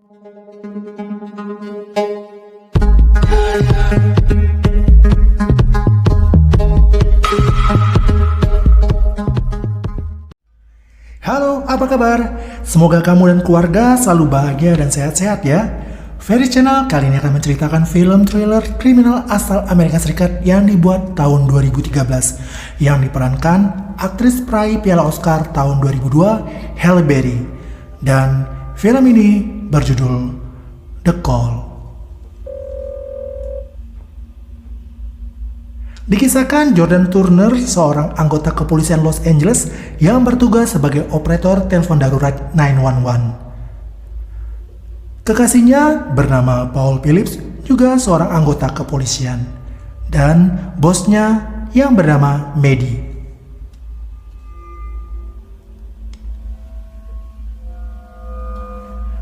Halo, apa kabar? Semoga kamu dan keluarga selalu bahagia dan sehat-sehat ya. Ferry Channel kali ini akan menceritakan film thriller kriminal asal Amerika Serikat yang dibuat tahun 2013 yang diperankan aktris peraih Piala Oscar tahun 2002, Halle Berry. Dan film ini berjudul The Call. Dikisahkan Jordan Turner, seorang anggota kepolisian Los Angeles yang bertugas sebagai operator telepon darurat 911. Kekasihnya bernama Paul Phillips, juga seorang anggota kepolisian, dan bosnya yang bernama Maddie.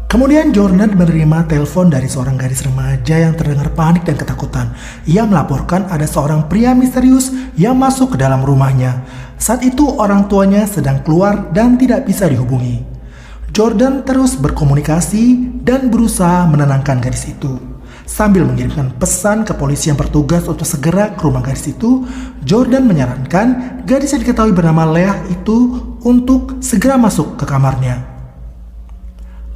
Kemudian Jordan menerima telepon dari seorang gadis remaja yang terdengar panik dan ketakutan. Ia melaporkan ada seorang pria misterius yang masuk ke dalam rumahnya. Saat itu orang tuanya sedang keluar dan tidak bisa dihubungi. Jordan terus berkomunikasi dan berusaha menenangkan gadis itu. Sambil mengirimkan pesan ke polisi yang bertugas untuk segera ke rumah gadis itu, Jordan menyarankan gadis yang diketahui bernama Leah itu untuk segera masuk ke kamarnya.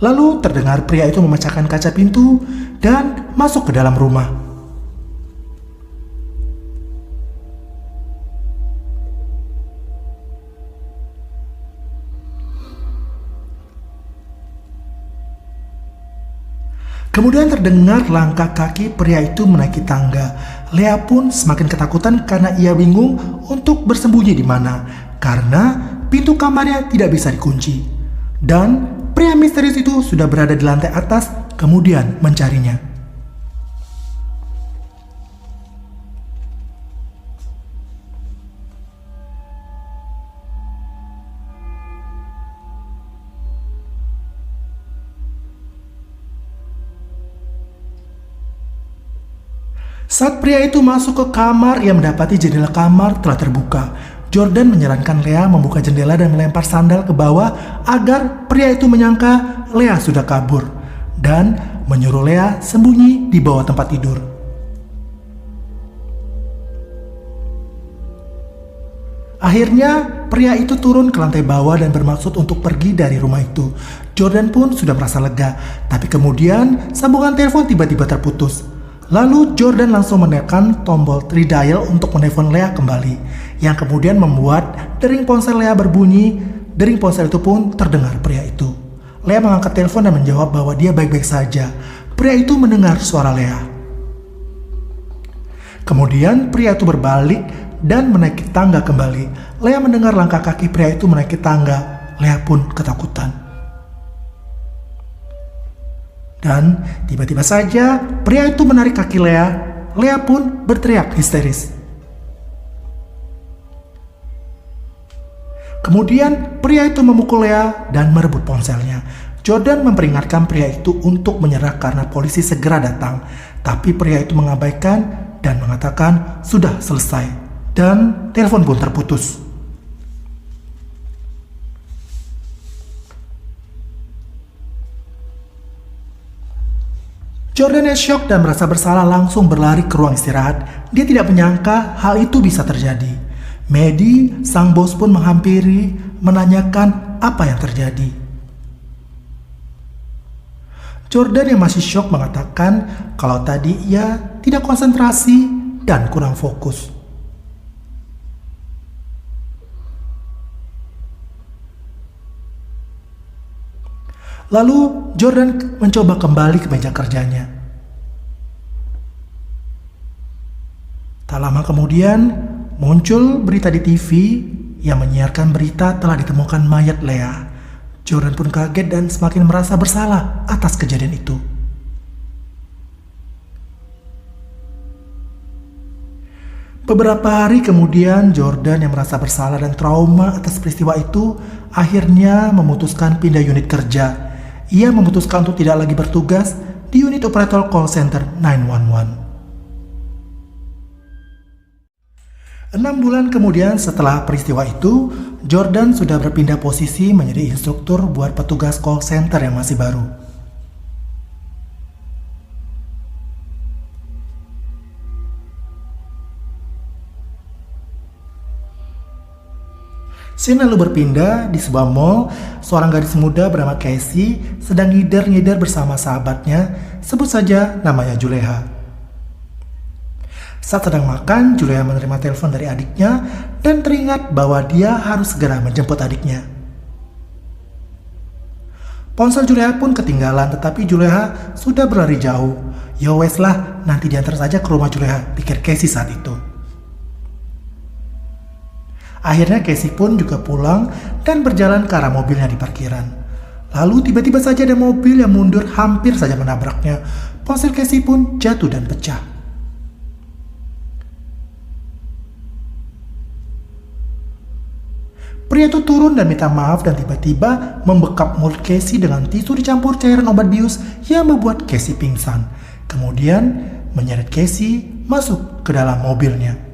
Lalu terdengar pria itu memecahkan kaca pintu dan masuk ke dalam rumah. Kemudian terdengar langkah kaki pria itu menaiki tangga. Leah pun semakin ketakutan karena ia bingung untuk bersembunyi di mana, karena pintu kamarnya tidak bisa dikunci. Dan pria misterius itu sudah berada di lantai atas, kemudian mencarinya. Saat pria itu masuk ke kamar, ia mendapati jendela kamar telah terbuka. Jordan menyarankan Leah membuka jendela dan melempar sandal ke bawah agar pria itu menyangka Leah sudah kabur dan menyuruh Leah sembunyi di bawah tempat tidur. Akhirnya pria itu turun ke lantai bawah dan bermaksud untuk pergi dari rumah itu. Jordan pun sudah merasa lega, tapi kemudian sambungan telepon tiba-tiba terputus. Lalu Jordan langsung menekan tombol tridial untuk menelpon Leah kembali, yang kemudian membuat dering ponsel Leah berbunyi. Dering ponsel itu pun terdengar pria itu. Leah mengangkat telepon dan menjawab bahwa dia baik-baik saja. Pria itu mendengar suara Leah. Kemudian pria itu berbalik dan menaiki tangga kembali. Leah mendengar langkah kaki pria itu menaiki tangga. Leah pun ketakutan. Dan tiba-tiba saja pria itu menarik kaki Leah. Leah pun berteriak histeris. Kemudian pria itu memukul Leah dan merebut ponselnya. Jordan memperingatkan pria itu untuk menyerah karena polisi segera datang. Tapi pria itu mengabaikan dan mengatakan sudah selesai. Dan telepon pun terputus. Jordan yang syok dan merasa bersalah langsung berlari ke ruang istirahat. Dia tidak menyangka hal itu bisa terjadi. Maddie, sang bos pun menghampiri, menanyakan apa yang terjadi. Jordan yang masih syok mengatakan kalau tadi ia tidak konsentrasi dan kurang fokus. Lalu Jordan mencoba kembali ke meja kerjanya. Tak lama kemudian muncul berita di TV yang menyiarkan berita telah ditemukan mayat Leah. Jordan pun kaget dan semakin merasa bersalah atas kejadian itu. Beberapa hari kemudian, Jordan yang merasa bersalah dan trauma atas peristiwa itu akhirnya memutuskan pindah unit kerja. Ia memutuskan untuk tidak lagi bertugas di unit operator call center 911. 6 bulan kemudian setelah peristiwa itu, Jordan sudah berpindah posisi menjadi instruktur buat petugas call center yang masih baru. Scene lalu berpindah di sebuah mall. Seorang gadis muda bernama Casey sedang ngider-ngider bersama sahabatnya, sebut saja namanya Juleha. Saat sedang makan, Juleha menerima telepon dari adiknya dan teringat bahwa dia harus segera menjemput adiknya. Ponsel Juleha pun ketinggalan, tetapi Juleha sudah berlari jauh. Ya wes lah, nanti diantar saja ke rumah Juleha, pikir Casey saat itu. Akhirnya Casey pun juga pulang dan berjalan ke arah mobilnya di parkiran. Lalu tiba-tiba saja ada mobil yang mundur hampir saja menabraknya. Ponsel Casey pun jatuh dan pecah. Pria itu turun dan minta maaf dan tiba-tiba membekap mulut Casey dengan tisu dicampur cairan obat bius yang membuat Casey pingsan. Kemudian menyeret Casey masuk ke dalam mobilnya.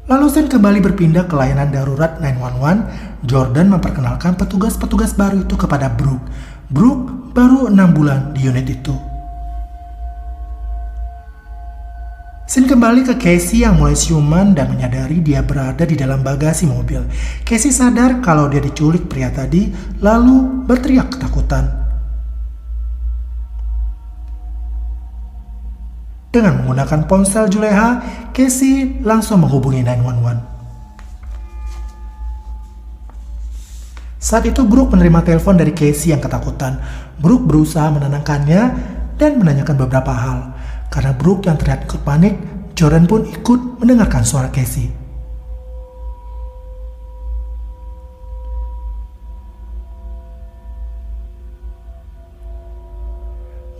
Lalu Sen kembali berpindah ke layanan darurat 911. Jordan memperkenalkan petugas-petugas baru itu kepada Brooke. Brooke baru 6 bulan di unit itu. Sen kembali ke Casey yang mulai siuman dan menyadari dia berada di dalam bagasi mobil. Casey sadar kalau dia diculik pria tadi, lalu berteriak ketakutan. Dengan menggunakan ponsel Juleha, Casey langsung menghubungi 911. Saat itu Brooke menerima telepon dari Casey yang ketakutan. Brooke berusaha menenangkannya dan menanyakan beberapa hal. Karena Brooke yang terlihat ikut panik, Jordan pun ikut mendengarkan suara Casey.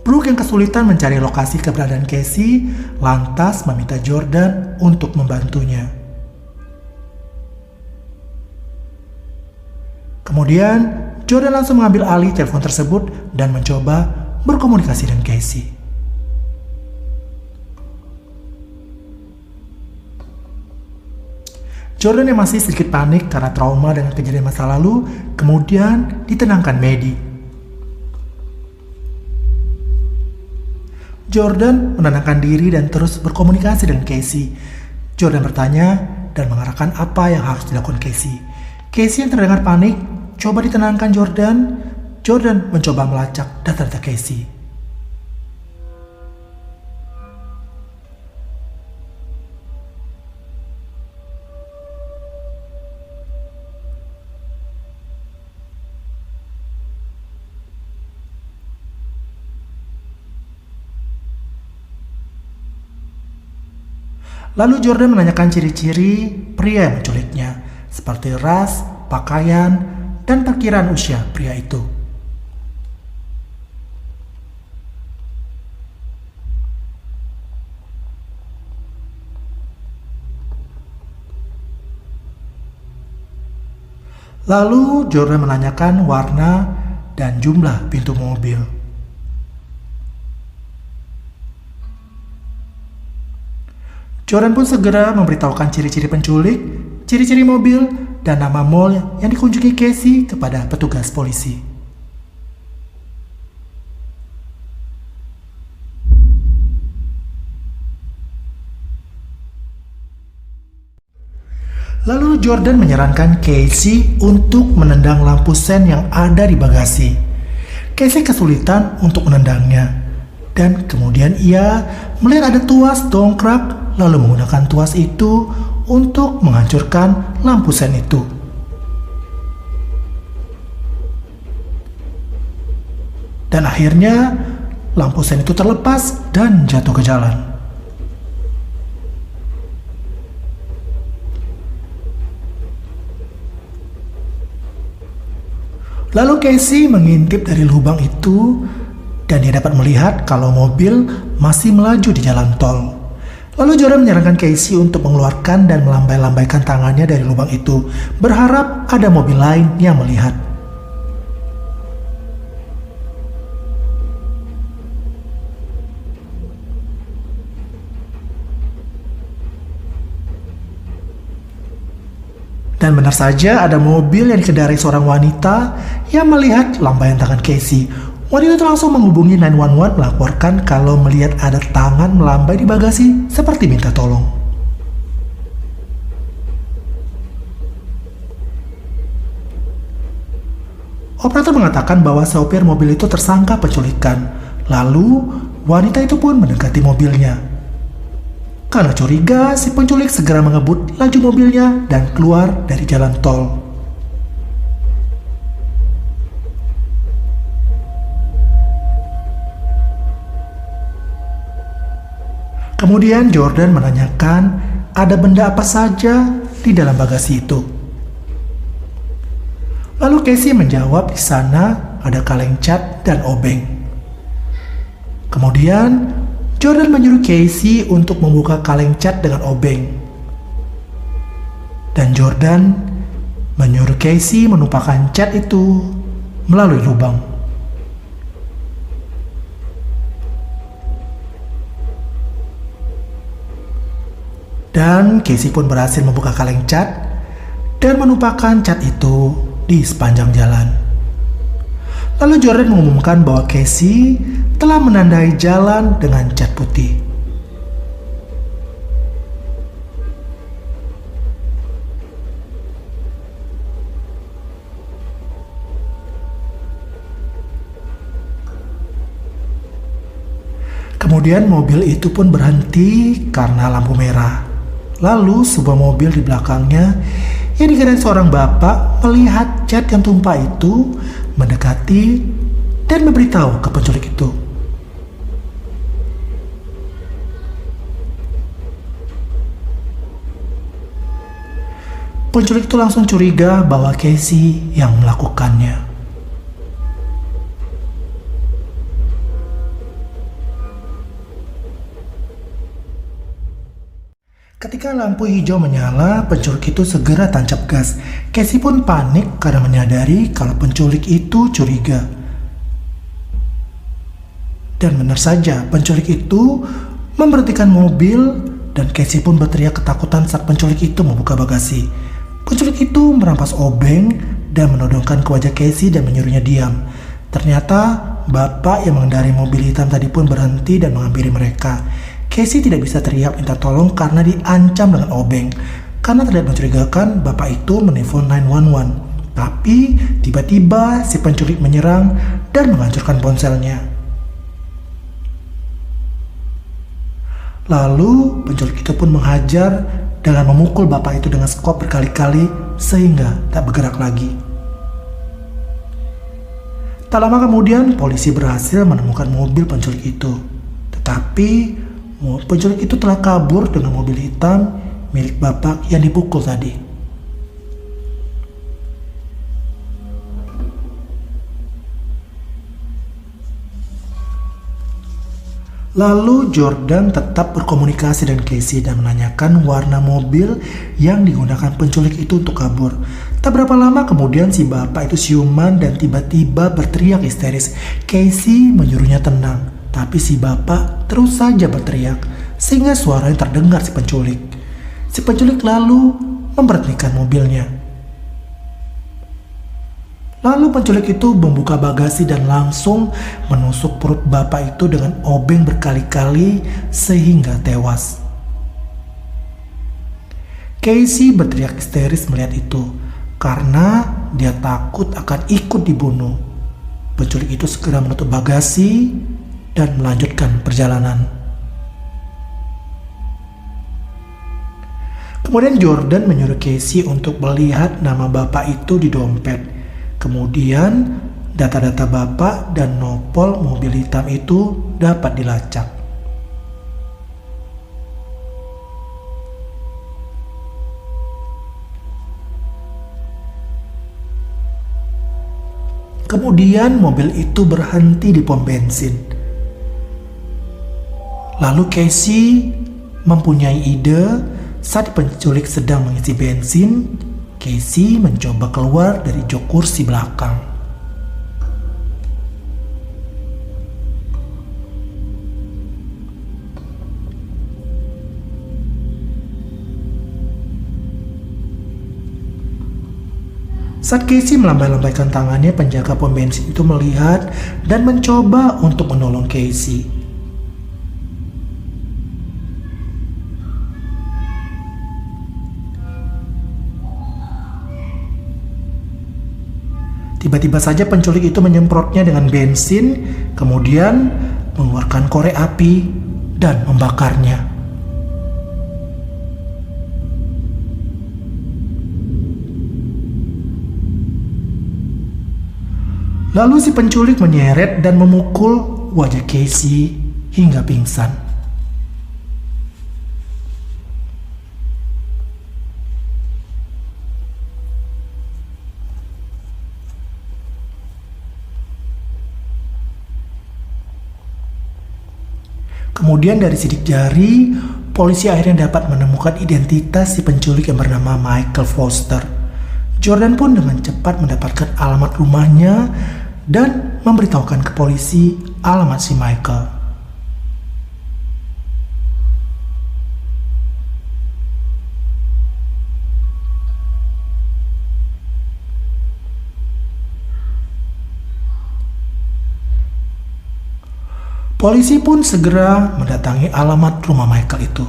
Brooke yang kesulitan mencari lokasi keberadaan Casey, lantas meminta Jordan untuk membantunya. Kemudian, Jordan langsung mengambil alih telepon tersebut dan mencoba berkomunikasi dengan Casey. Jordan yang masih sedikit panik karena trauma dengan kejadian masa lalu, kemudian ditenangkan Maddie. Jordan menenangkan diri dan terus berkomunikasi dengan Casey. Jordan bertanya dan mengarahkan apa yang harus dilakukan Casey. Casey yang terdengar panik, coba ditenangkan Jordan. Jordan mencoba melacak data-data Casey. Lalu Jordan menanyakan ciri-ciri pria yang menculiknya, seperti ras, pakaian, dan perkiraan usia pria itu. Lalu Jordan menanyakan warna dan jumlah pintu mobil. Jordan pun segera memberitahukan ciri-ciri penculik, ciri-ciri mobil, dan nama mall yang dikunjungi Casey kepada petugas polisi. Lalu Jordan menyarankan Casey untuk menendang lampu sen yang ada di bagasi. Casey kesulitan untuk menendangnya, dan kemudian ia melihat ada tuas dongkrak, lalu menggunakan tuas itu untuk menghancurkan lampu sen itu. Dan akhirnya lampu sen itu terlepas dan jatuh ke jalan. Lalu Casey mengintip dari lubang itu dan dia dapat melihat kalau mobil masih melaju di jalan tol. Lalu Jordan menyarankan Casey untuk mengeluarkan dan melambai-lambaikan tangannya dari lubang itu, berharap ada mobil lain yang melihat. Dan benar saja ada mobil yang dikendarai seorang wanita yang melihat lambaian tangan Casey. Wanita itu langsung menghubungi 911 melaporkan kalau melihat ada tangan melambai di bagasi seperti minta tolong. Operator mengatakan bahwa sopir mobil itu tersangka penculikan. Lalu wanita itu pun mendekati mobilnya. Karena curiga, si penculik segera mengebut laju mobilnya dan keluar dari jalan tol. Kemudian Jordan menanyakan ada benda apa saja di dalam bagasi itu. Lalu Casey menjawab di sana ada kaleng cat dan obeng. Kemudian Jordan menyuruh Casey untuk membuka kaleng cat dengan obeng. Dan Jordan menyuruh Casey menumpahkan cat itu melalui lubang. Dan Casey pun berhasil membuka kaleng cat dan menumpahkan cat itu di sepanjang jalan. Lalu Jordan mengumumkan bahwa Casey telah menandai jalan dengan cat putih. Kemudian mobil itu pun berhenti karena lampu merah. Lalu sebuah mobil di belakangnya yang dikendarai seorang bapak melihat cat yang tumpah itu mendekati dan memberitahu ke penculik itu. Penculik itu langsung curiga bahwa Casey yang melakukannya. Ketika lampu hijau menyala, penculik itu segera tancap gas. Casey pun panik karena menyadari kalau penculik itu curiga. Dan benar saja, penculik itu memberhentikan mobil dan Casey pun berteriak ketakutan saat penculik itu membuka bagasi. Penculik itu merampas obeng dan menodongkan ke wajah Casey dan menyuruhnya diam. Ternyata bapak yang mengendarai mobil hitam tadi pun berhenti dan menghampiri mereka. Casey tidak bisa teriak minta tolong karena diancam dengan obeng. Karena terlihat mencurigakan, bapak itu menelpon 911. Tapi tiba-tiba si penculik menyerang dan menghancurkan ponselnya. Lalu penculik itu pun menghajar dengan memukul bapak itu dengan skop berkali-kali sehingga tak bergerak lagi. Tak lama kemudian polisi berhasil menemukan mobil penculik itu. Tetapi penculik itu telah kabur dengan mobil hitam milik bapak yang dipukul tadi. Lalu Jordan tetap berkomunikasi dengan Casey dan menanyakan warna mobil yang digunakan penculik itu untuk kabur. Tak berapa lama kemudian si bapak itu siuman dan tiba-tiba berteriak histeris. Casey menyuruhnya tenang, tapi si bapak terus saja berteriak sehingga suaranya terdengar si penculik. Si penculik lalu memberhentikan mobilnya. Lalu penculik itu membuka bagasi dan langsung menusuk perut bapak itu dengan obeng berkali-kali sehingga tewas. Casey berteriak histeris melihat itu karena dia takut akan ikut dibunuh. Penculik itu segera menutup bagasi dan melanjutkan perjalanan. Kemudian Jordan menyuruh Casey untuk melihat nama bapak itu di dompet. Kemudian data-data bapak dan nopol mobil hitam itu dapat dilacak. Kemudian mobil itu berhenti di pom bensin. Lalu Casey mempunyai ide saat penculik sedang mengisi bensin. Casey mencoba keluar dari jok kursi belakang. Saat Casey melambai-lambaikan tangannya, penjaga pom bensin itu melihat dan mencoba untuk menolong Casey. Tiba-tiba saja penculik itu menyemprotnya dengan bensin, kemudian mengeluarkan korek api dan membakarnya. Lalu si penculik menyeret dan memukul wajah Casey hingga pingsan. Kemudian dari sidik jari, polisi akhirnya dapat menemukan identitas si penculik yang bernama Michael Foster. Jordan pun dengan cepat mendapatkan alamat rumahnya dan memberitahukan ke polisi alamat si Michael. Polisi pun segera mendatangi alamat rumah Michael itu.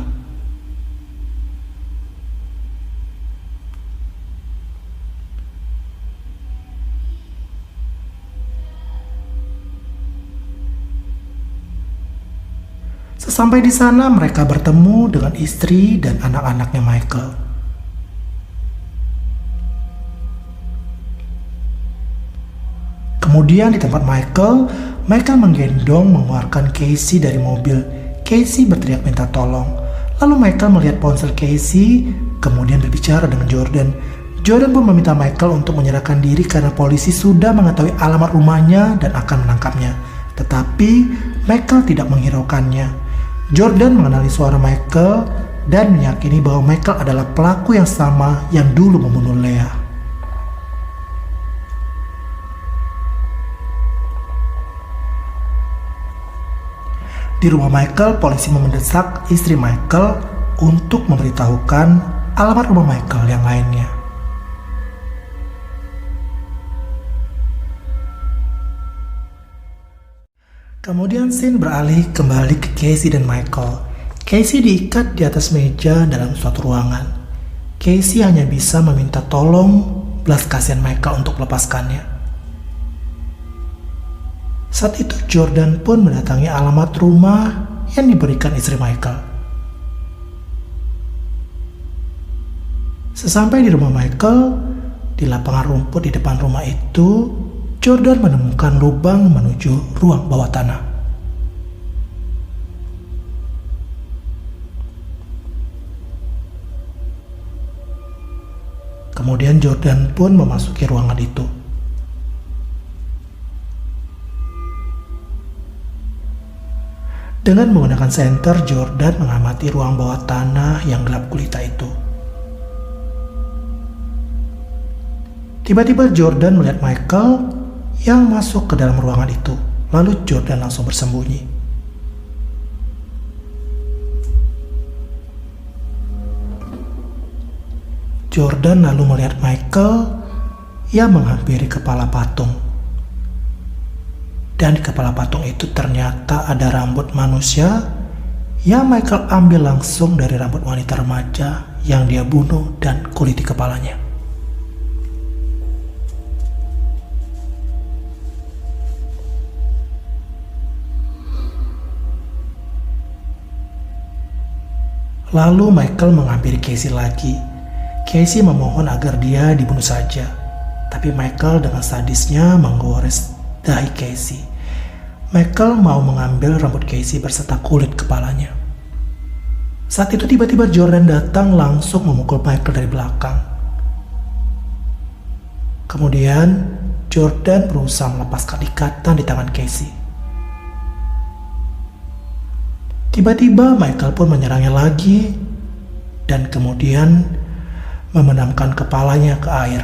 Sesampai di sana, mereka bertemu dengan istri dan anak-anaknya Michael. Kemudian di tempat Michael menggendong mengeluarkan Casey dari mobil. Casey berteriak minta tolong. Lalu Michael melihat ponsel Casey, kemudian berbicara dengan Jordan. Jordan pun meminta Michael untuk menyerahkan diri karena polisi sudah mengetahui alamat rumahnya dan akan menangkapnya. Tetapi Michael tidak menghiraukannya. Jordan mengenali suara Michael dan meyakini bahwa Michael adalah pelaku yang sama yang dulu membunuh Leah. Di rumah Michael, polisi mendesak istri Michael untuk memberitahukan alamat rumah Michael yang lainnya. Kemudian scene beralih kembali ke Casey dan Michael. Casey diikat di atas meja dalam suatu ruangan. Casey hanya bisa meminta tolong belas kasihan Michael untuk melepaskannya. Saat itu Jordan pun mendatangi alamat rumah yang diberikan istri Michael. Sesampai di rumah Michael, di lapangan rumput di depan rumah itu, Jordan menemukan lubang menuju ruang bawah tanah. Kemudian Jordan pun memasuki ruangan itu. Dengan menggunakan senter, Jordan mengamati ruang bawah tanah yang gelap gulita itu. Tiba-tiba Jordan melihat Michael yang masuk ke dalam ruangan itu. Lalu Jordan langsung bersembunyi. Jordan lalu melihat Michael yang menghampiri kepala patung. Dan di kepala patung itu ternyata ada rambut manusia yang Michael ambil langsung dari rambut wanita remaja yang dia bunuh dan kuliti kepalanya. Lalu Michael menghampiri Casey lagi. Casey memohon agar dia dibunuh saja. Tapi Michael dengan sadisnya menggores dahi Casey. Michael mau mengambil rambut Casey berserta kulit kepalanya. Saat itu tiba-tiba Jordan datang langsung memukul Michael dari belakang. Kemudian Jordan berusaha melepaskan ikatan di tangan Casey. Tiba-tiba Michael pun menyerangnya lagi dan kemudian memendamkan kepalanya ke air.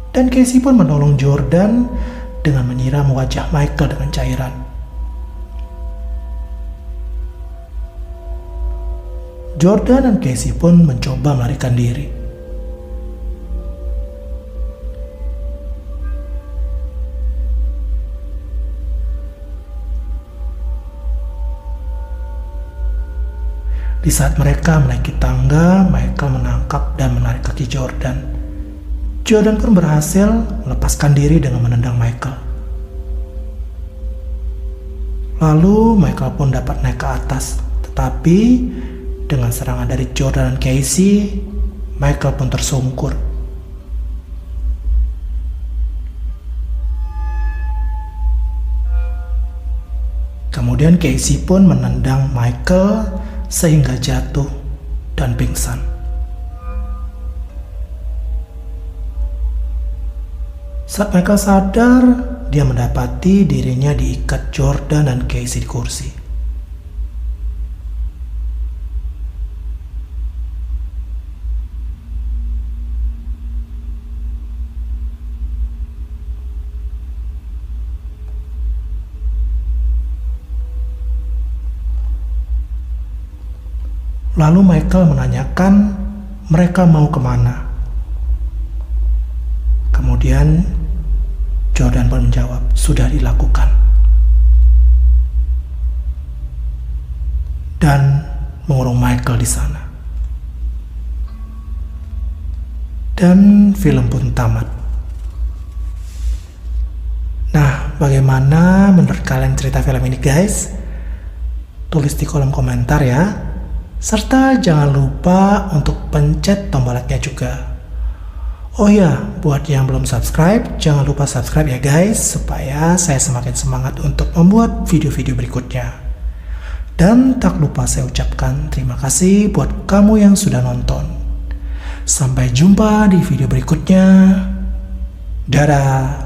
Dan Casey pun menolong Jordan dengan menyiram wajah Michael dengan cairan. Jordan dan Casey pun mencoba melarikan diri. Di saat mereka menaiki tangga, Michael menangkap dan menarik kaki Jordan. Jordan pun berhasil melepaskan diri dengan menendang Michael. Lalu Michael pun dapat naik ke atas, tetapi dengan serangan dari Jordan dan Casey, Michael pun tersungkur. Kemudian Casey pun menendang Michael sehingga jatuh dan pingsan. Saat Michael sadar, dia mendapati dirinya diikat Jordan dan Casey di kursi. Lalu Michael menanyakan mereka mau kemana. Kemudian Jordan pun menjawab, sudah dilakukan. Dan mengurung Michael di sana. Dan film pun tamat. Nah, bagaimana menurut kalian cerita film ini, guys? Tulis di kolom komentar ya. Serta jangan lupa untuk pencet tombol like-nya juga. Oh ya, buat yang belum subscribe, jangan lupa subscribe ya guys, supaya saya semakin semangat untuk membuat video-video berikutnya. Dan tak lupa saya ucapkan terima kasih buat kamu yang sudah nonton. Sampai jumpa di video berikutnya. Dadah.